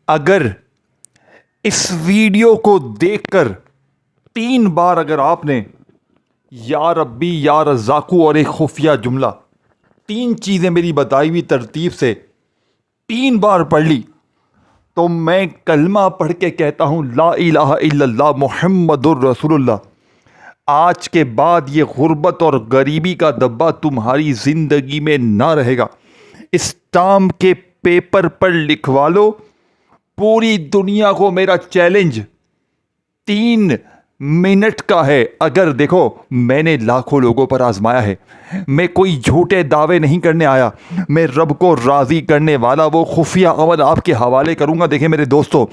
अगर इस वीडियो को देखकर 3 बार अगर आपने या रब्बी या रज़ाकू और एक खुफिया जुमला 3 चीज़ें मेरी बताई हुई तरतीब से 3 बार पढ़ ली तो मैं कलमा पढ़ के कहता हूँ ला इलाहा इल्लल्लाह मुहम्मदुर रसूलुल्लाह। आज के बाद ये गुर्बत और गरीबी का दब्बा तुम्हारी ज़िंदगी में ना रहेगा। इस स्टाम्प के पेपर पर लिखवा लो, पूरी दुनिया को मेरा चैलेंज 3 मिनट का है। अगर देखो, मैंने लाखों लोगों पर आजमाया है, मैं कोई झूठे दावे नहीं करने आया, मैं रब को राज़ी करने वाला वो खुफिया अमल आपके हवाले करूँगा। देखें मेरे दोस्तों,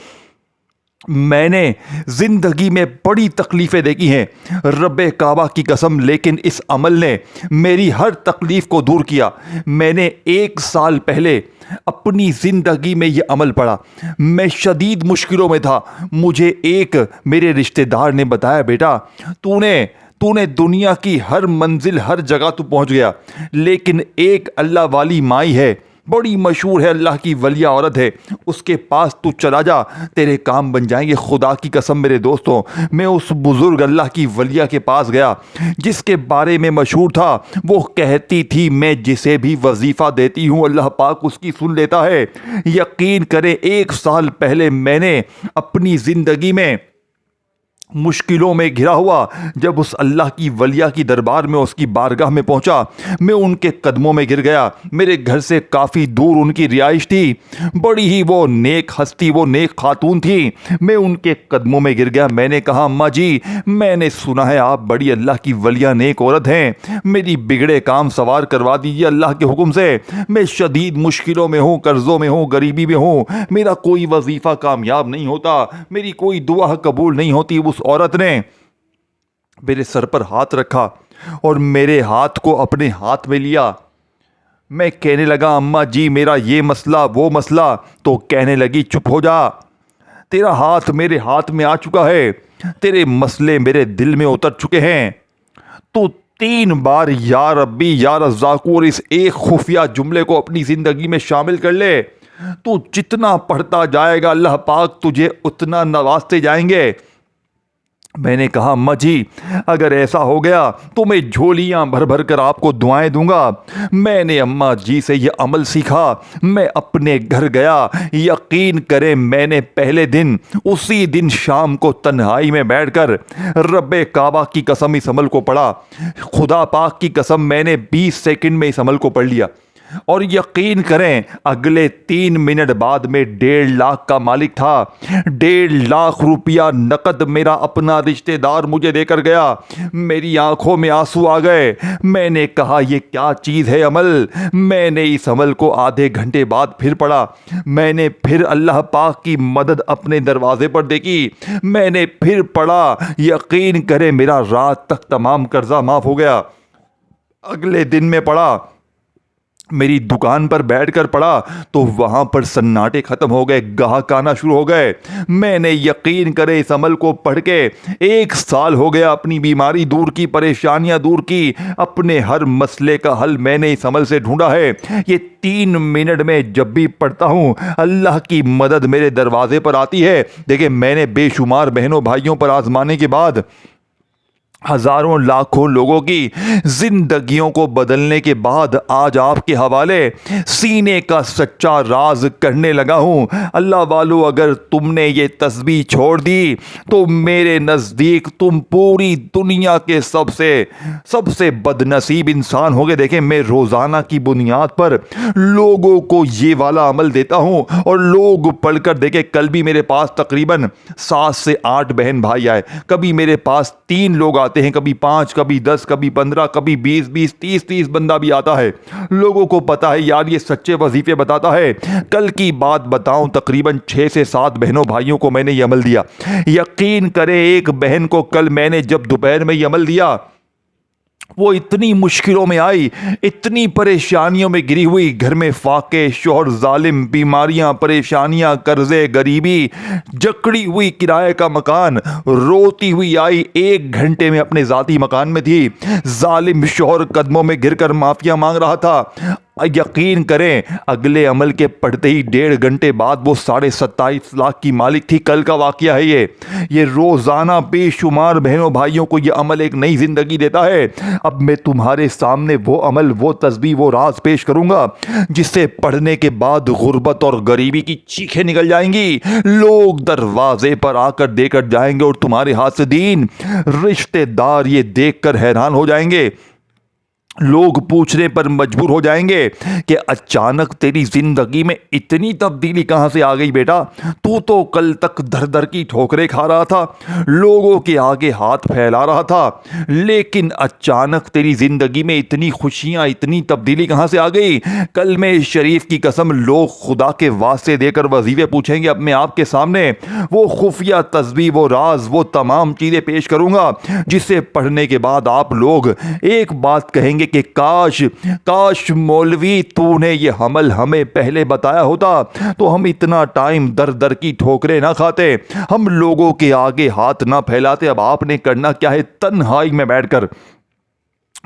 मैंने ज़िंदगी में बड़ी तकलीफ़ें देखी हैं, रब्बे काबा की कसम, लेकिन इस अमल ने मेरी हर तकलीफ़ को दूर किया। मैंने 1 साल पहले अपनी ज़िंदगी में ये अमल पढ़ा, मैं शदीद मुश्किलों में था। मुझे एक मेरे रिश्तेदार ने बताया, बेटा तूने दुनिया की हर मंजिल हर जगह तू पहुँच गया, लेकिन एक अल्लाह वाली माई है, बड़ी मशहूर है, अल्लाह की वलिया औरत है, उसके पास तू चला जा, तेरे काम बन जाएंगे। खुदा की कसम मेरे दोस्तों, मैं उस बुज़ुर्ग अल्लाह की वलिया के पास गया जिसके बारे में मशहूर था। वो कहती थी मैं जिसे भी वजीफ़ा देती हूँ अल्लाह पाक उसकी सुन लेता है। यकीन करें, 1 साल पहले मैंने अपनी ज़िंदगी में मुश्किलों में घिरा हुआ जब उस अल्लाह की वलिया की दरबार में, उसकी बारगाह में पहुंचा, मैं उनके कदमों में गिर गया। मेरे घर से काफ़ी दूर उनकी रिहाइश थी, बड़ी ही वो नेक हस्ती, वो नेक खातून थी। मैं उनके कदमों में गिर गया। मैंने कहा, अम्मा जी, मैंने सुना है आप बड़ी अल्लाह की वलिया नेक औरत हैं, मेरी बिगड़े काम सवार करवा दीजिए अल्लाह के हुक्म से। मैं शदीद मुश्किलों में हूँ, कर्ज़ों में हूँ, गरीबी में हूँ, मेरा कोई वजीफ़ा कामयाब नहीं होता, मेरी कोई दुआ कबूल नहीं होती। उस औरत ने मेरे सर पर हाथ रखा और मेरे हाथ को अपने हाथ में लिया। मैं कहने लगा, अम्मा जी, मेरा ये मसला वो मसला। तो कहने लगी, चुप हो जा, तेरा हाथ मेरे हाथ में आ चुका है, तेरे मसले मेरे दिल में उतर चुके हैं। तो 3 बार या रब्बी या रज़ाकू और इस एक खुफिया जुमले को अपनी ज़िंदगी में शामिल कर ले। तू जितना पढ़ता जाएगा अल्लाह पाक तुझे उतना नवाजते जाएंगे। मैंने कहा, अम्मा जी, अगर ऐसा हो गया तो मैं झोलियां भर भर कर आपको दुआएं दूंगा। मैंने अम्मा जी से ये अमल सीखा, मैं अपने घर गया। यकीन करें, मैंने पहले दिन उसी दिन शाम को तन्हाई में बैठकर रब्बे काबा की कसम इस अमल को पढ़ा। खुदा पाक की कसम, मैंने 20 सेकंड में इस अमल को पढ़ लिया। और यकीन करें, अगले 3 मिनट बाद में 1.5 लाख का मालिक था। 1.5 लाख रुपया नकद मेरा अपना रिश्तेदार मुझे देकर गया। मेरी आंखों में आंसू आ गए। मैंने कहा, ये क्या चीज़ है अमल। मैंने इस अमल को आधे घंटे बाद फिर पढ़ा। मैंने फिर अल्लाह पाक की मदद अपने दरवाजे पर देखी। मैंने फिर पढ़ा। यकीन करें, मेरा रात तक तमाम कर्जा माफ़ हो गया। अगले दिन में पढ़ा, मेरी दुकान पर बैठकर पढ़ा तो वहाँ पर सन्नाटे ख़त्म हो गए, गाहक आना शुरू हो गए। मैंने यकीन करे इस अमल को पढ़ के 1 साल हो गया, अपनी बीमारी दूर की, परेशानियाँ दूर की, अपने हर मसले का हल मैंने इस अमल से ढूंढा है। ये 3 मिनट में जब भी पढ़ता हूँ अल्लाह की मदद मेरे दरवाजे पर आती है। देखिए, मैंने बेशुमार बहनों भाइयों पर आजमाने के बाद हजारों लाखों लोगों की जिंदगियों को बदलने के बाद आज आपके हवाले सीने का सच्चा राज करने लगा हूं। अल्लाह वालों, अगर तुमने ये तस्बीह छोड़ दी तो मेरे नज़दीक तुम पूरी दुनिया के सबसे बदनसीब इंसान होगे। देखें, मैं रोज़ाना की बुनियाद पर लोगों को ये वाला अमल देता हूं और लोग पढ़कर देखें, कल भी मेरे पास तकरीबन 7 से 8 बहन भाई आए। कभी मेरे पास 3 लोग आते हैं, कभी 5, कभी 10, कभी 15, कभी 20, 30 बंदा भी आता है। लोगों को पता है यार ये सच्चे वजीफे बताता है। कल की बात बताऊं, तकरीबन 6 से 7 बहनों भाइयों को मैंने ये अमल दिया। यकीन करें, एक बहन को कल मैंने जब दोपहर में ये अमल दिया, वो इतनी मुश्किलों में आई, इतनी परेशानियों में घिरी हुई, घर में फाके, शोहर जालिम, बीमारियां, परेशानियां, कर्जे, गरीबी, जकड़ी हुई किराए का मकान, रोती हुई आई। 1 घंटे में अपने ज़ाती मकान में थी। जालिम शोहर कदमों में गिरकर माफिया मांग रहा था। यकीन करें, अगले अमल के पढ़ते ही 1.5 घंटे बाद वो 27.5 लाख की मालिक थी। कल का वाकया है ये रोज़ाना बेशुमार बहनों भाइयों को ये अमल एक नई ज़िंदगी देता है। अब मैं तुम्हारे सामने वो अमल, वो तस्बीह, वो राज पेश करूँगा जिसे पढ़ने के बाद गुर्बत और गरीबी की चीखें निकल जाएंगी। लोग दरवाजे पर आकर देकर जाएंगे और तुम्हारे हाथ से दीन। रिश्तेदार ये देखकर हैरान हो जाएंगे। लोग पूछने पर मजबूर हो जाएंगे कि अचानक तेरी जिंदगी में इतनी तब्दीली कहां से आ गई बेटा? तू तो कल तक दर दर की ठोकरें खा रहा था, लोगों के आगे हाथ फैला रहा था, लेकिन अचानक तेरी जिंदगी में इतनी खुशियां, इतनी तब्दीली कहां से आ गई? कल में शरीफ की कसम, लोग खुदा के वास्ते देकर वजीफे पूछेंगे। अब मैं आपके सामने वो खुफिया तस्बीह, वो राज, वो तमाम चीज़ें पेश करूंगा जिसे पढ़ने के बाद आप लोग एक बात कहेंगे कि काश काश मौलवी तूने ये अमल हमें पहले बताया होता तो हम इतना टाइम दर दर की ठोकरें ना खाते, हम लोगों के आगे हाथ ना फैलाते। अब आपने करना क्या है? तन्हाई में बैठकर,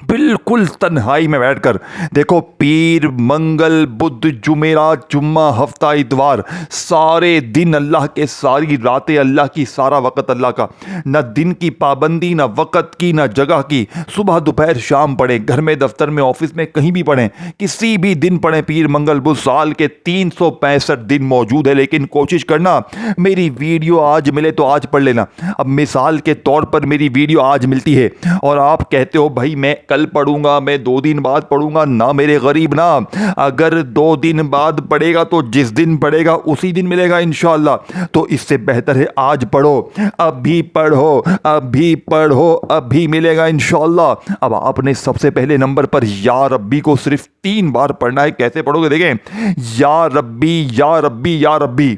बिल्कुल तन्हाई में बैठकर, देखो, पीर, मंगल, बुध, जुमेरात, जुम्मा, हफ्ता, इतवार, सारे दिन अल्लाह के, सारी रातें अल्लाह की, सारा वक़्त अल्लाह का, न दिन की पाबंदी, न वक़्त की, न जगह की। सुबह दोपहर शाम पढ़ें, घर में, दफ्तर में, ऑफिस में, कहीं भी पढ़ें, किसी भी दिन पढ़ें। पीर, मंगल, बुध, साल के 365 दिन मौजूद है, लेकिन कोशिश करना मेरी वीडियो आज मिले तो आज पढ़ लेना। अब मिसाल के तौर पर मेरी वीडियो आज मिलती है और आप कहते हो भाई मैं कल पढ़ूंगा, मैं 2 दिन बाद पढ़ूंगा, ना मेरे गरीब ना। अगर 2 दिन बाद पढ़ेगा तो जिस दिन पढ़ेगा उसी दिन मिलेगा इंशाअल्लाह। तो इससे बेहतर है आज पढ़ो, अभी पढ़ो, अभी पढ़ो, अभी मिलेगा इंशाअल्लाह। अब आपने सबसे पहले नंबर पर या रब्बी को सिर्फ 3 बार पढ़ना है। कैसे पढ़ोगे? देखें, या रब्बी, या रब्बी, या रब्बी,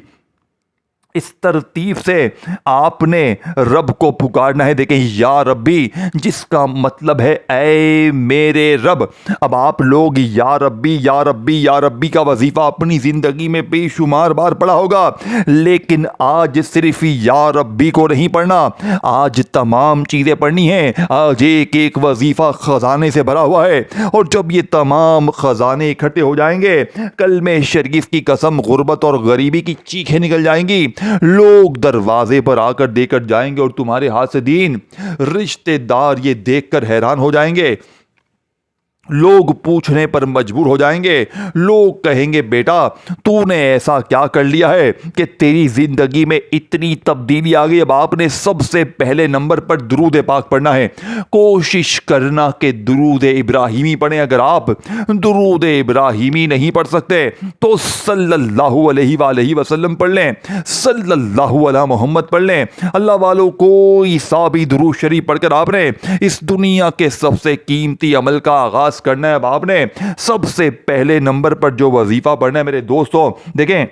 इस तरतीब से आपने रब को पुकारना है। देखें, या रब्बी, जिसका मतलब है ऐ मेरे रब। अब आप लोग या रब्बी, या रब्बी, या रब्बी का वजीफा अपनी जिंदगी में बेशुमार बार पढ़ा होगा, लेकिन आज सिर्फ या रब्बी को नहीं पढ़ना, आज तमाम चीजें पढ़नी है। आज एक एक वजीफा खजाने से भरा हुआ है और जब ये तमाम खजाने इकट्ठे हो जाएंगे, कल में शरीफ की कसम, गुर्बत और गरीबी की चीखें निकल जाएंगी। लोग दरवाजे पर आकर देकर जाएंगे और तुम्हारे हाथ से दीन। रिश्तेदार ये देखकर हैरान हो जाएंगे, लोग पूछने पर मजबूर हो जाएंगे। लोग कहेंगे बेटा तूने ऐसा क्या कर लिया है कि तेरी जिंदगी में इतनी तब्दीली आ गई? अब आपने सबसे पहले नंबर पर दुरूद पाक पढ़ना है। कोशिश करना कि दुरूद इब्राहिमी पढ़ें। अगर आप दुरूद इब्राहिमी नहीं पढ़ सकते तो सल्लल्लाहु अलैहि वसल्लम पढ़ लें, सल्लल्लाहु अला मोहम्मद पढ़ लें। अल्लाह वालों, कोई सा भी दुरूद शरीफ पढ़कर आपने इस दुनिया के सबसे कीमती अमल का आगाज करना है। अब आपने सबसे पहले नंबर पर जो वजीफा पढ़ना है मेरे दोस्तों, देखें,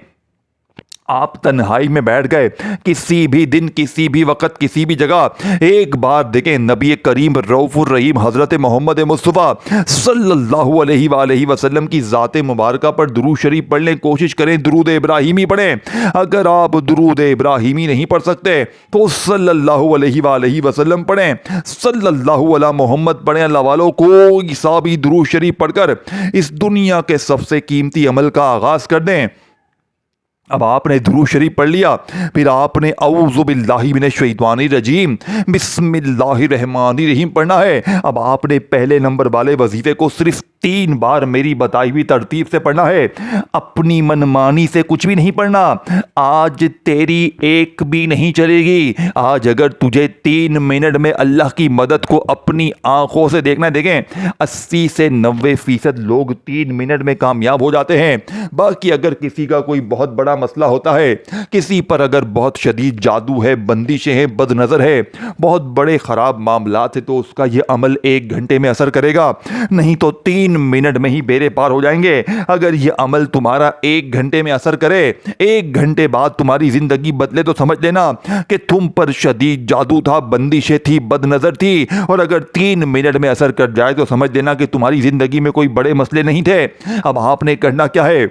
आप तन्हाई में बैठ गए, किसी भी दिन, किसी भी वक्त, किसी भी जगह, एक बार देखें नबी करीम रऊफुर रहीम हजरत मोहम्मद मुस्तफ़ा सल्लल्लाहु अलैहि वसल्लम की ज़ात मुबारका पर दुरूद शरीफ पढ़ लें। कोशिश करें दुरूद इब्राहिमी पढ़ें। अगर आप दुरूद इब्राहिमी नहीं पढ़ सकते तो सल्लल्लाहु अलैहि वसल्लम पढ़ें, सल्लल्लाहु अला मोहम्मद पढ़ें। अल्लाह वालों, कोई सा भी दुरूद शरीफ पढ़कर इस दुनिया के सबसे कीमती अमल का आगाज़ कर दें। अब आपने दुरूद शरीफ पढ़ लिया, फिर आपने औज़ु बिल्लाहि मिनश शैतानिर रजीम बिस्मिल्लाहिर रहमानिर रहीम पढ़ना है। अब आपने पहले नंबर वाले वजीफे को सिर्फ 3 बार मेरी बताई हुई तरतीब से पढ़ना है। अपनी मनमानी से कुछ भी नहीं पढ़ना। आज तेरी एक भी नहीं चलेगी। आज अगर तुझे 3 मिनट में अल्लाह की मदद को अपनी आंखों से देखना है, देखें 80 से 90% लोग 3 मिनट में कामयाब हो जाते हैं। बाकी अगर किसी का कोई बहुत बड़ा मसला होता है, किसी पर अगर बहुत शदीद जादू है, बंदिशें हैं, बदनज़र है, बहुत बड़े ख़राब मामलात है, तो उसका यह अमल 1 घंटे में असर करेगा, नहीं तो 3 मिनट में ही बेरे पार हो जाएंगे। अगर यह अमल तुम्हारा 1 घंटे में असर करे, 1 घंटे बाद तुम्हारी ज़िंदगी बदले, तो समझ लेना कि तुम पर शदीद जादू था, बंदिशें थी, बदनज़र थी। और अगर 3 मिनट में असर कर जाए तो समझ लेना कि तुम्हारी ज़िंदगी में कोई बड़े मसले नहीं थे। अब आपने करना क्या है?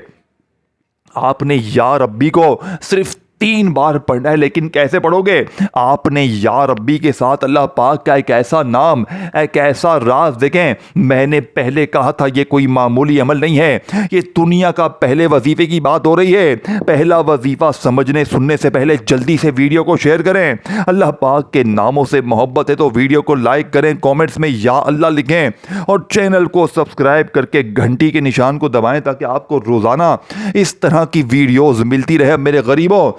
आपने या रब्बी को सिर्फ 3 बार पढ़ना है, लेकिन कैसे पढ़ोगे? आपने या रब्बी के साथ अल्लाह पाक का एक ऐसा नाम, एक ऐसा राज, देखें मैंने पहले कहा था ये कोई मामूली अमल नहीं है, ये दुनिया का पहले वजीफे की बात हो रही है। पहला वजीफा समझने सुनने से पहले जल्दी से वीडियो को शेयर करें। अल्लाह पाक के नामों से मोहब्बत है तो वीडियो को लाइक करें, कमेंट्स में या अल्लाह लिखें और चैनल को सब्सक्राइब करके घंटी के निशान को दबाएं ताकि आपको रोजाना इस तरह की वीडियोस मिलती रहे। मेरे गरीबों,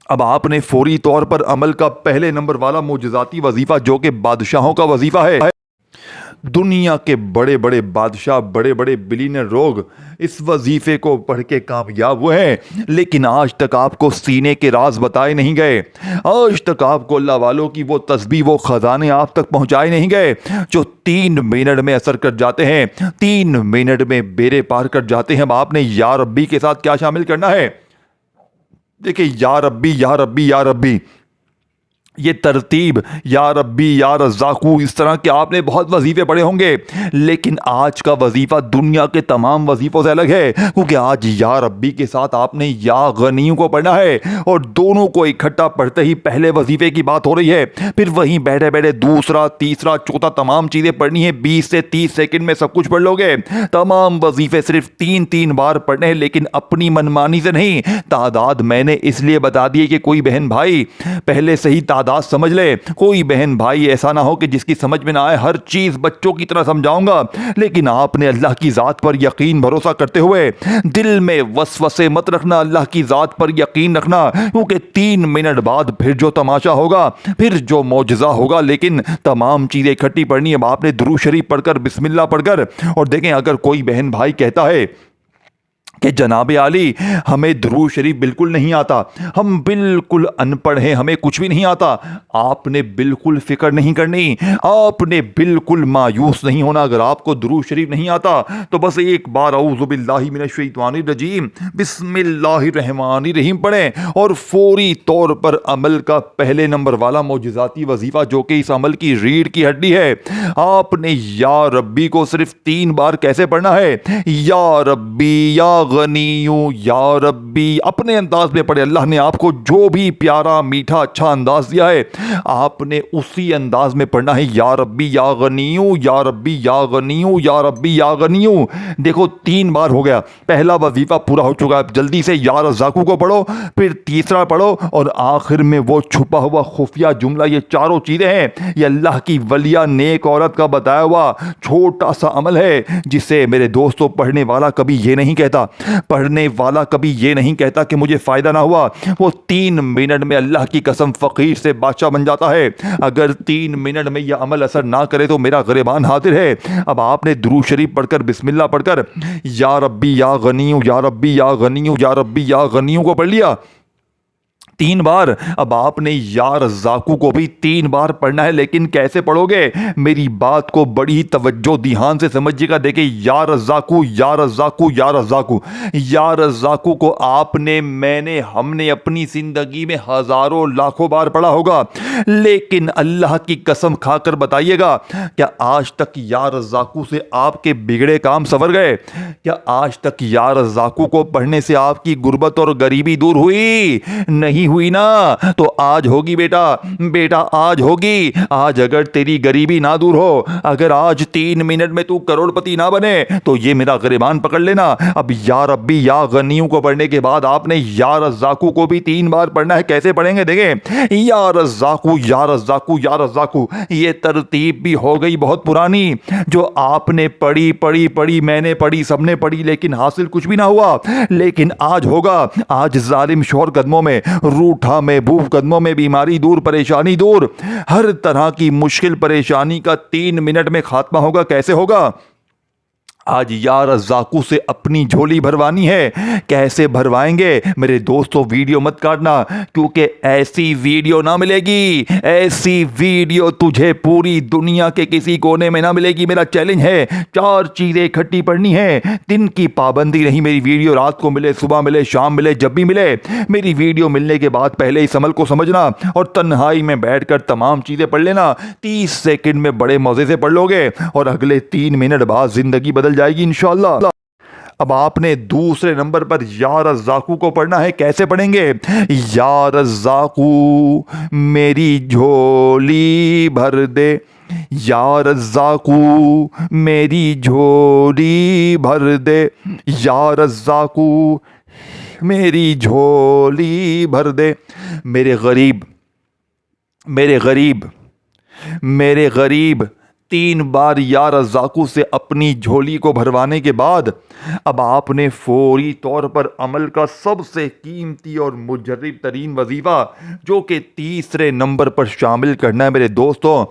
अब आपने फौरी तौर पर अमल का पहले नंबर वाला मोजज़ाती वजीफा, जो कि बादशाहों का वजीफा है, दुनिया के बड़े बड़े बादशाह, बड़े बड़े बिलियनर लोग इस वजीफे को पढ़ के कामयाब हुए हैं, लेकिन आज तक आपको सीने के राज बताए नहीं गए। आज तक आपको अल्लाह वालों की वो तस्बीह, वो खजाने आप तक पहुंचाए नहीं गए जो 3 मिनट में असर कर जाते हैं, 3 मिनट में बेड़े पार कर जाते हैं। अब आपने या रब्बी के साथ क्या शामिल करना है? देखिए, या रब्बी या रब्बी या रब्बी, ये तरतीब या रब्बी या रज़्ज़ाक़ू, इस तरह के आपने बहुत वजीफे पढ़े होंगे, लेकिन आज का वजीफा दुनिया के तमाम वजीफों से अलग है, क्योंकि आज या रब्बी के साथ आपने या गनियों को पढ़ना है और दोनों को इकट्ठा पढ़ते ही पहले वजीफे की बात हो रही है, फिर वहीं बैठे बैठे दूसरा, तीसरा, चौथा तमाम चीज़ें पढ़नी है। 20 से 30 सेकंड में सब कुछ पढ़ लोगे। तमाम वजीफे सिर्फ 3-3 बार पढ़ने हैं, लेकिन अपनी मनमानी से नहीं। तादाद मैंने इसलिए बता दी कि कोई बहन भाई पहले से ही तादाद समझ ले। कोई बहन भाई ऐसा ना हो कि जिसकी समझ में ना आए। हर चीज बच्चों की तरह समझाऊंगा, लेकिन आपने अल्लाह की जात पर यकीन भरोसा करते हुए दिल में वसवसे मत रखना, अल्लाह की जात पर यकीन रखना, क्योंकि 3 मिनट बाद फिर जो तमाशा होगा, फिर जो मौजज़ा होगा, लेकिन तमाम चीजें इकट्ठी पढ़नी है। आपने दुरूद शरीफ पढ़कर, बिस्मिल्लाह पढ़कर, और देखें अगर कोई बहन भाई कहता है कि जनाब आली हमें दुरूद शरीफ बिल्कुल नहीं आता, हम बिल्कुल अनपढ़ हैं, हमें कुछ भी नहीं आता, आपने बिल्कुल फिक्र नहीं करनी, आपने बिल्कुल मायूस नहीं होना। अगर आपको दुरूद शरीफ नहीं आता तो बस एक बार औज़ु बिल्लाहि मिनश शैतानिर रजीम बिस्मिल्लाहिर रहमानिर रहीम पढ़ें और फौरी तौर पर अमल का पहले नंबर वाला मोजज़ाती वजीफा, जो कि इस अमल की रीढ़ की हड्डी है, आपने या रब्बी को सिर्फ 3 बार कैसे पढ़ना है? या रब्बी या गनीयू या रब्बी, अपने अंदाज में पढ़े। अल्लाह ने आपको जो भी प्यारा मीठा अच्छा अंदाज दिया है, आपने उसी अंदाज में पढ़ना है। या रब्बी या गनीयू या रब्बी या गनीयू या रब्बी या गनीयू। देखो 3 बार हो गया, पहला वजीफा पूरा हो चुका है। जल्दी से या रज़्ज़ाक़ू को पढ़ो, फिर तीसरा पढ़ो और आखिर में वो छुपा हुआ खुफिया जुमला। ये चारों चीजें हैं, ये अल्लाह की वलिया नेक औरत का बताया हुआ छोटा सा अमल है, जिसे मेरे दोस्तों पढ़ने वाला कभी ये नहीं कहता, पढ़ने वाला कभी ये नहीं कहता कि मुझे फायदा ना हुआ। वो 3 मिनट में अल्लाह की कसम फकीर से बादशाह बन जाता है। अगर 3 मिनट में यह अमल असर ना करे तो मेरा गिरबान हाजिर है। अब आपने दुरूद शरीफ पढ़कर, बिस्मिल्लाह पढ़कर, या रब्बी या गनीयू या रब्बी या गनीयू या रब्बी या गनीयू को पढ़ लिया 3 बार। अब आपने या रज़्ज़ाक़ू को भी 3 बार पढ़ना है, लेकिन कैसे पढ़ोगे? मेरी बात को बड़ी ही तवज्जो ध्यान से समझिएगा। देखिए, या रज़्ज़ाक़ू या रज़्ज़ाक़ू या रज़्ज़ाक़ू, या रज़्ज़ाक़ू को आपने, मैंने, हमने अपनी ज़िंदगी में हज़ारों लाखों बार पढ़ा होगा, लेकिन अल्लाह की कसम खाकर बताइएगा, क्या आज तक या रज़्ज़ाक़ू से आपके बिगड़े काम संवर गए? क्या आज तक या रज़्ज़ाक़ू को पढ़ने से आपकी गुर्बत और गरीबी दूर हुई? नहीं हुई ना, तो आज होगी बेटा, बेटा आज होगी। आज अगर तेरी गरीबी ना दूर हो, अगर आज 3 मिनट में तू करोड़पति ना बने, तो ये मेरा गिरबान पकड़ लेना। अब या रब्बी या गनीयू को पढ़ने के बाद आपने या रज़्ज़ाक़ू को भी 3 बार पढ़ना है। कैसे पढ़ेंगे? देखें, या रज़्ज़ाक़ू या रज़्ज़ाक़ू या रज़्ज़ाक़ू, ये तरतीब भी हो गई बहुत पुरानी, जो आपने पढ़ी पढ़ी पढ़ी, मैंने पढ़ी, सबने पढ़ी, लेकिन हासिल कुछ भी ना हुआ। लेकिन आज होगा। आज जालिम शोहर कदमों में, रूठा महबूब कदमों में, बीमारी दूर, परेशानी दूर, हर तरह की मुश्किल परेशानी का 3 मिनट में खात्मा होगा। कैसे होगा? आज या रज़्ज़ाक़ू से अपनी झोली भरवानी है। कैसे भरवाएंगे? मेरे दोस्तों वीडियो मत काटना, क्योंकि ऐसी वीडियो ना मिलेगी, ऐसी वीडियो तुझे पूरी दुनिया के किसी कोने में ना मिलेगी। मेरा चैलेंज है, 4 चीज़ें इकट्ठी पढ़नी है। दिन की पाबंदी नहीं, मेरी वीडियो रात को मिले, सुबह मिले, शाम मिले, जब भी मिले, मेरी वीडियो मिलने के बाद पहले इस अमल को समझना और तन्हाई में बैठकर तमाम चीज़ें पढ़ लेना। 30 सेकंड में बड़े मज़े से पढ़ लोगे और अगले 3 मिनट बाद ज़िंदगी बदल जाएगी इंशाअल्लाह। अब आपने दूसरे नंबर पर या रज़्ज़ाक़ू को पढ़ना है। कैसे पढ़ेंगे? या रज़्ज़ाक़ू मेरी झोली भर दे, या रज़्ज़ाक़ू मेरी झोली भर दे, या रज़्ज़ाक़ू मेरी झोली भर दे। मेरे गरीब, मेरे गरीब, मेरे गरीब 3 बार या रज़्ज़ाक़ू से अपनी झोली को भरवाने के बाद अब आपने फौरी तौर पर अमल का सबसे कीमती और मुजर्रिब तरीन वजीफ़ा जो कि तीसरे नंबर पर शामिल करना है मेरे दोस्तों,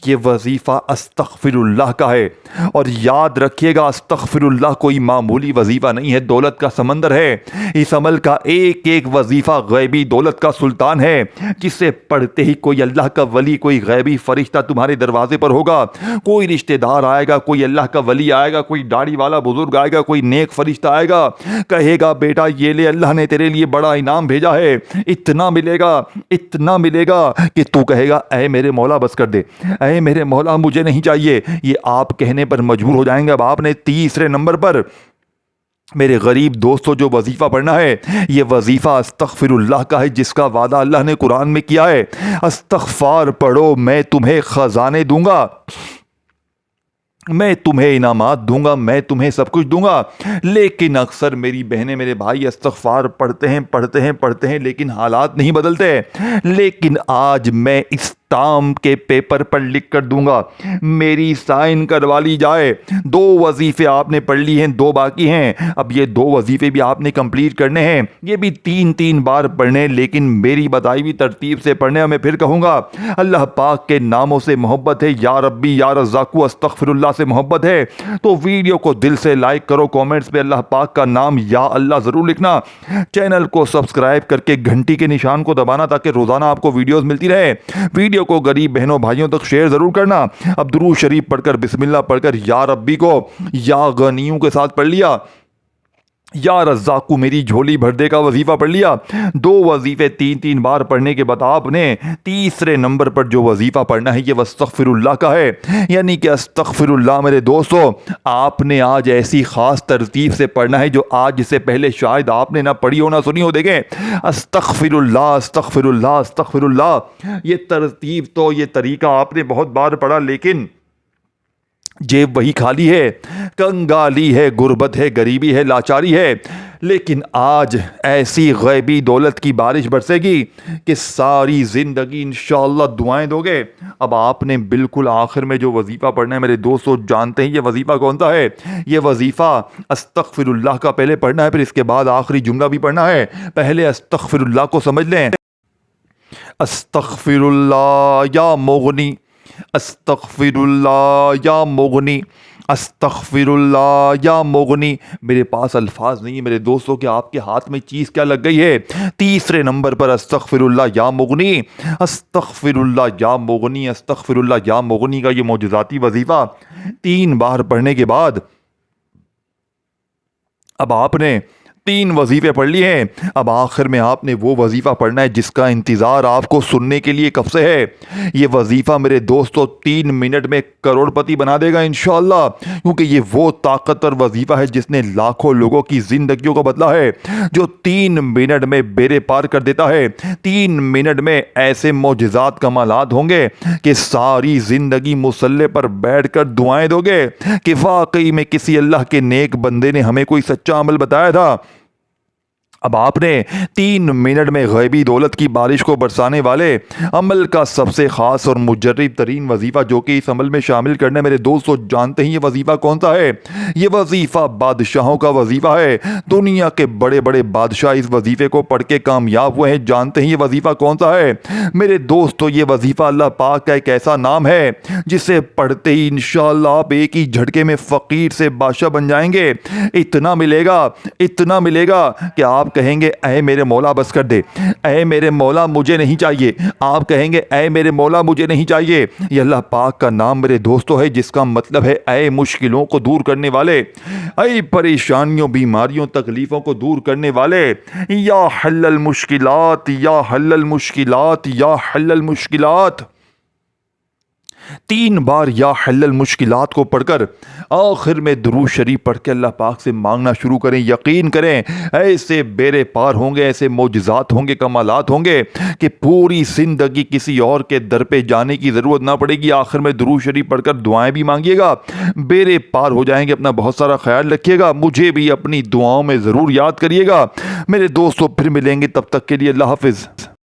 ये वजीफ़ा अस्तग़फ़िरुल्लाह का है। और याद रखिएगा, अस्तग़फ़िरुल्लाह कोई मामूली वजीफ़ा नहीं है, दौलत का समंदर है। इस अमल का एक एक वजीफ़ा गैबी दौलत का सुल्तान है, जिसे पढ़ते ही कोई अल्लाह का वली, कोई गैबी फरिश्ता तुम्हारे दरवाजे पर होगा। कोई रिश्तेदार आएगा, कोई अल्लाह का वली आएगा, कोई दाढ़ी वाला बुजुर्ग आएगा, कोई नेक फरिश्ता आएगा, कहेगा बेटा ये ले, अल्लाह ने तेरे लिए बड़ा इनाम भेजा है, इतना मिलेगा, इतना मिलेगा कि तू कहेगा ऐ मेरे मौला बस कर दे, ऐ मेरे मौला मुझे नहीं चाहिए। ये आप कहने पर मजबूर हो जाएंगे। अब आपने तीसरे नंबर पर मेरे गरीब दोस्तों जो वजीफ़ा पढ़ना है, ये वजीफ़ा अस्तग़फ़िरुल्लाह का है, जिसका वादा अल्लाह ने कुरान में किया है। अस्तग़फ़ार पढ़ो, मैं तुम्हें ख़ज़ाने दूंगा, मैं तुम्हें इनामात दूंगा, मैं तुम्हें सब कुछ दूंगा। लेकिन अक्सर मेरी बहनें, मेरे भाई इस्तग़फ़ार पढ़ते हैं, पढ़ते हैं, पढ़ते हैं, लेकिन हालात नहीं बदलते। लेकिन आज मैं इस टाम के पेपर पर लिख कर दूंगा, मेरी साइन करवा ली जाए। 2 वजीफ़े आपने पढ़ ली हैं, 2 बाकी हैं। अब ये 2 वजीफ़े भी आपने कंप्लीट करने हैं, ये भी 3-3 बार पढ़ने, लेकिन मेरी बताई हुई तरतीब से पढ़ने। मैं फिर कहूँगा, अल्लाह पाक के नामों से मोहब्बत है, या रब्बी या रज़्ज़ाक़ू अस्तग़फ़िरुल्लाह से मोहब्बत है, तो वीडियो को दिल से लाइक करो, कमेंट्स पे अल्लाह पाक का नाम या अल्लाह ज़रूर लिखना। चैनल को सब्सक्राइब करके घंटी के निशान को दबाना, ताकि रोज़ाना आपको वीडियोस मिलती रहे। वीडियो को गरीब बहनों भाइयों तक शेयर जरूर करना। अब दुरूद शरीफ पढ़कर, बिस्मिल्लाह पढ़कर या रब्बी को या गनियों के साथ पढ़ लिया, या रज़्ज़ाक़ू मेरी झोली भर दे का वजीफ़ा पढ़ लिया। 2 वजीफ़े 3-3 बार पढ़ने के बाद आपने तीसरे नंबर पर जो वजीफ़ा पढ़ना है, ये अस्तग़फ़िरुल्लाह का है। यानी कि अस्तग़फ़िरुल्लाह मेरे दोस्तों, आपने आज ऐसी ख़ास तरतीब से पढ़ना है जो आज से पहले शायद आपने ना पढ़ी हो, ना सुनी हो। देखें, अस्तग़फ़िरुल्लाह अस्तग़फ़िरुल्लाह अस्तग़फ़िरुल्लाह, ये तरतीब तो, ये तरीका आपने बहुत बार पढ़ा, लेकिन जेब वही खाली है, कंगाली है, गुर्बत है, गरीबी है, लाचारी है। लेकिन आज ऐसी गैबी दौलत की बारिश बरसेगी कि सारी ज़िंदगी इंशाअल्लाह दुआएं दोगे। अब आपने बिल्कुल आखिर में जो वजीफ़ा पढ़ना है मेरे दोस्तों, जानते हैं ये वजीफ़ा कौन सा है? ये वजीफ़ा अस्तग़फ़िरुल्लाह का पहले पढ़ना है, फिर इसके बाद आखिरी जुमला भी पढ़ना है। पहले अस्तग़फ़िरुल्लाह को समझ लें। अस्तग़फ़िरुल्लाह या मुग़नी, अस्तग़फ़िरुल्लाह या मुग़नी, अस्तग़फ़िरुल्लाह या मुग़नी। मेरे पास अल्फाज नहीं है मेरे दोस्तों कि आपके हाथ में चीज़ क्या लग गई है। तीसरे नंबर पर अस्तग़फ़िरुल्लाह या मुग़नी, अस्तग़फ़िरुल्लाह या मुग़नी, अस्तग़फ़िरुल्लाह या मुग़नी का ये मौजज़ाती वजीफ़ा 3 बार पढ़ने के बाद अब आपने 3 वजीफ़े पढ़ लिए हैं। अब आखिर में आपने वो वजीफ़ा पढ़ना है जिसका इंतज़ार आपको सुनने के लिए कब से है। ये वजीफ़ा मेरे दोस्तों 3 मिनट में करोड़पति बना देगा इंशाअल्लाह, क्योंकि ये वो ताकतवर वजीफ़ा है जिसने लाखों लोगों की ज़िंदगियों को बदला है, जो 3 मिनट में बेड़े पार कर देता है। 3 मिनट में ऐसे मौजज़ात कमालात होंगे कि सारी ज़िंदगी मुसल्ले पर बैठ कर दुआएँ दोगे कि वाकई में किसी अल्लाह के नेक बंदे ने हमें कोई सच्चा अमल बताया था। अब आपने 3 मिनट में गैबी दौलत की बारिश को बरसाने वाले अमल का सबसे ख़ास और मुजर्रिब तरीन वजीफ़ा जो कि इस अमल में शामिल करने मेरे दोस्तों, जानते हैं ये वजीफ़ा कौन सा है? ये वजीफ़ा बादशाहों का वजीफ़ा है। दुनिया के बड़े बड़े बादशाह इस वजीफ़े को पढ़ के कामयाब हुए हैं। जानते हैं ये वजीफ़ा कौन सा है? मेरे दोस्तों, ये वजीफ़ा अल्लाह पाक का एक ऐसा नाम है जिसे पढ़ते ही इंशाअल्लाह आप एक ही झटके में फ़कीर से बादशाह बन जाएंगे। इतना मिलेगा, इतना मिलेगा कि आप कहेंगे ऐ मेरे मौला बस कर दे, ऐ मेरे मौला मुझे नहीं चाहिए। आप कहेंगे ऐ मेरे मौला मुझे नहीं चाहिए। ये अल्लाह पाक का नाम मेरे दोस्तों है, जिसका मतलब है ऐ मुश्किलों को दूर करने वाले, ऐ परेशानियों, बीमारियों, तकलीफ़ों को दूर करने वाले। या हल्लल मुश्किलात, या हल्लल मुश्किलात, या हल्लल मुश्किलात। 3 बार या हल्लल मुश्किलात को पढ़कर आखिर में दुरूद शरीफ पढ़ के अल्लाह पाक से मांगना शुरू करें। यकीन करें ऐसे बेरे पार होंगे, ऐसे मोजज़ात होंगे, कमालात होंगे कि पूरी ज़िंदगी किसी और के दर पे जाने की ज़रूरत ना पड़ेगी। आखिर में दुरूद शरीफ पढ़कर दुआएं भी मांगिएगा, बेरे पार हो जाएंगे। अपना बहुत सारा ख्याल रखिएगा, मुझे भी अपनी दुआओं में ज़रूर याद करिएगा। मेरे दोस्तों फिर मिलेंगे, तब तक के लिए अल्लाह हाफिज़।